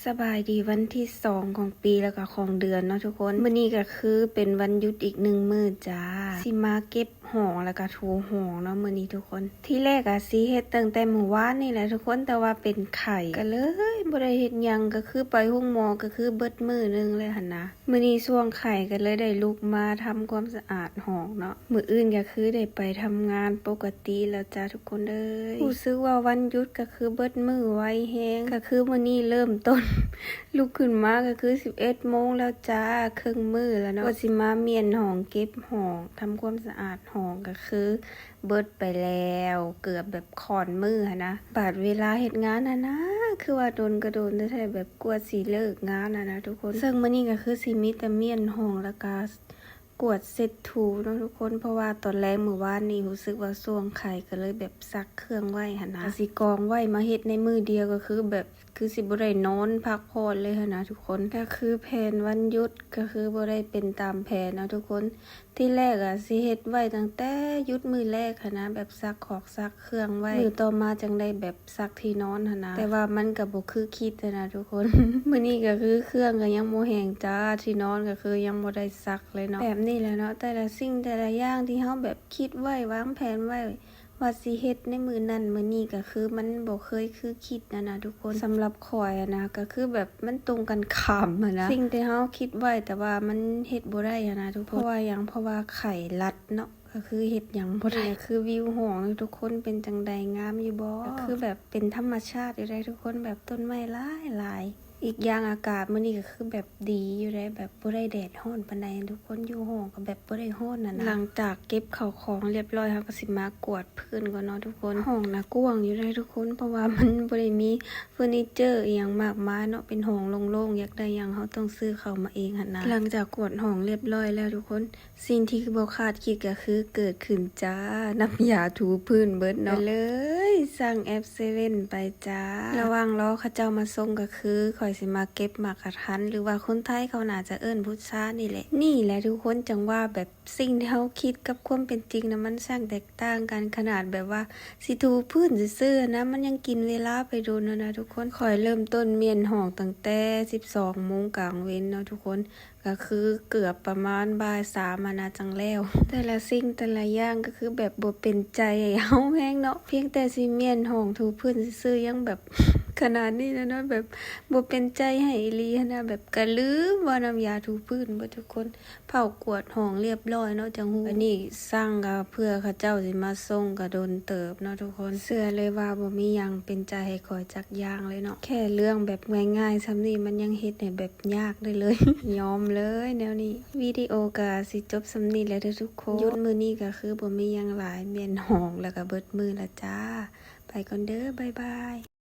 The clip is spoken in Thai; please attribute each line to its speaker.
Speaker 1: สบายดีวันที่2ของปีแล้วก็ของเดือนเนาะทุกคนมื้อนี้ก็คือเป็นวันหยุดอีก1มื้อจ้าสิมาเก็บหองแล้วก็ถูหองเนาะมื้อนี้ทุกคนที่แรกอะสิเฮ็ดตั้งแต่มื้อวานนี่แหละทุกคนแต่ว่าเป็นไข้ก็เลยบ่ได้เฮ็ดหยังก็คือไปโรงหมอก็คือเบิดมื้อนึงเลยหั่นนะมื้อนี้ช่วงไข้ก็เลยได้ลุกมาทำความสะอาดหองเนาะมื้ออื่นก็คือได้ไปทำงานปกติแล้วจ้าทุกคนเอ้ยรู้สึกว่าวันหยุดก็คือเบิดมื้อไวแฮงก็คือมื้อนี้เริ่มต้น ลุกขึ้นมาก็คือ11 โมงแล้วจ้าครึ่งมื้อแล้วเนาะก็สิมาเมียนหองเก็บหองทำความสะอาดหองก็คือเบิดไปแล้วเกือบแบบค่อนมื้อนะบาดเวลาเฮ็ดงานนะคือว่าโดนกระโดนแท้ๆแบบกลัวสิเลิกงานนะทุกคนซึ่งมื้อนี้ก็คือสิมีแต่เมียนหองแล้วก็กวดเสร็จถูเนาะทุกคนเพราะว่าตอนแรกมื้อวานนี้รู้สึกว่าช่วงไข้ก็เลยแบบซักเครื่องไว้หั่นนะสิกองไว้มาเฮ็ดในมื้อเดียวก็คือแบบคือสิบ่ได้นอนพักผ่อนเลยหั่นนะทุกคนก็คือแผนวันหยุดก็คือบ่ได้เป็นตามแผนเนาะทุกคนที่แรกอะสิเฮ็ดไว้ตั้งแต่หยุดมื้อแรกหั่นนะแบบซักของซักเครื่องไว้มื้อต่อมาจังได้แบบซักที่นอนหั่นนะแต่ว่ามันก็บ่คือคิดนะทุกคน มื้อนี้ก็คือเครื่องก็ยังบ่แห้งจ้าที่นอนก็คือยังบ่ได้ซักเลยเนาะแบบนี้แหละเนาะแต่ละสิ่งแต่ละอย่างที่เฮาแบบคิดไว้วางแผนไว้ว่าสิเฮ็ดในมื้อนั้นมื้อนี้ก็คือมันบ่เคยคือคิดนะทุกคนสำหรับข้อยนะก็คือแบบมันตรงกันข้ามนะสิ่งที่เฮาคิดไว้แต่ว่ามันเฮ็ดบ่ได้นะทุกคนเพราะว่าหยังเพราะว่าไข้ลัดเนาะก็คือเฮ็ดหยังบ่ได้คือวิวหองทุกคนเป็นจังใดงามอยู่บ่ก็คือแบบเป็นธรรมชาติอยู่ได้ทุกคนแบบต้นไม้หลายอีกอย่างอากาศมื้อนี้ก็คือแบบดีอยู่ได้แบบบ่ได้แดดร้อนปานใดทุกคนอยู่ห้องก็แบบบ่ได้ร้อนนะหลังจากเก็บข้าวของเรียบร้อยเฮาก็สิมากวาดพื้นก่อนเนาะทุกคนห้องน่ะกว้างอยู่ได้ทุกคนเพราะว่ามันบ่ได้มีเฟอร์นิเจอร์อีหยังมากมายเนาะเป็นห้องโล่งๆอยากได้หยังเฮาต้องซื้อเข้ามาเองหั่นนะหลังจากกวาดห้องเรียบร้อยแล้วทุกคนสิ่งที่บ่คาดคิดก็คือเกิดขึ้นจ้าน้ำยาถูพื้นเบิดเนาะเลยสั่งแอปเซเว่นไปจ้าระหว่างรอเขาเจ้ามาส่งก็คือข่อยสิมาเก็บหมากกะทันหรือว่าคนไทยเขาน่าจะเอิ้นพุทรานี่แหละนี่แหละทุกคนจังว่าแบบสิ่งที่เฮาคิดกับความเป็นจริงนะมันช่างแตกต่างกันขนาดแบบว่าสิถูพื้นซื่อๆนะมันยังกินเวลาไปโดนนะทุกคนข่อยเริ่มต้นเมียนหองตั้งแต่12 โมงกลางเว้นเนาะทุกคนก็คือเกือบประมาณบ่าย3นะจังแล้วแต่ละสิ่งแต่ละอย่างก็คือแบบบ่เป็นใจให้เฮาแฮงเนาะเพียงแต่สิเมียนหองถูพื้นซื่อๆยังแบบขนาดนี้แล้วเนาะแบบบ่เป็นใจให้อีหลีนะแบบก็ลืมว่าน้ำยาถูพื้นบ่ทุกคนเผากวาดห้องเรียบร้อยเนาะจังฮู้อันนี้สร้างก็เพื่อเขาเจ้าสิมาส่งก็โดนเติบเนาะทุกคนเชื่อเลยว่าบ่มีหยังเป็นใจให้ข้อยจักอย่างเลยเนาะแค่เรื่องแบบง่ายๆซำนี้มันยังเฮ็ดให้แบบยากได้เลย ยอมเลยแนวนี้วิดีโอก็สิจบสำนี้แล้วเด้อทุกคนหยุดมื้อนี้ก็คือบ่มีหยังหลายเมียนห้องแล้วก็เบิดมื้อละจ้าไปก่อนเด้อบ๊ายบาย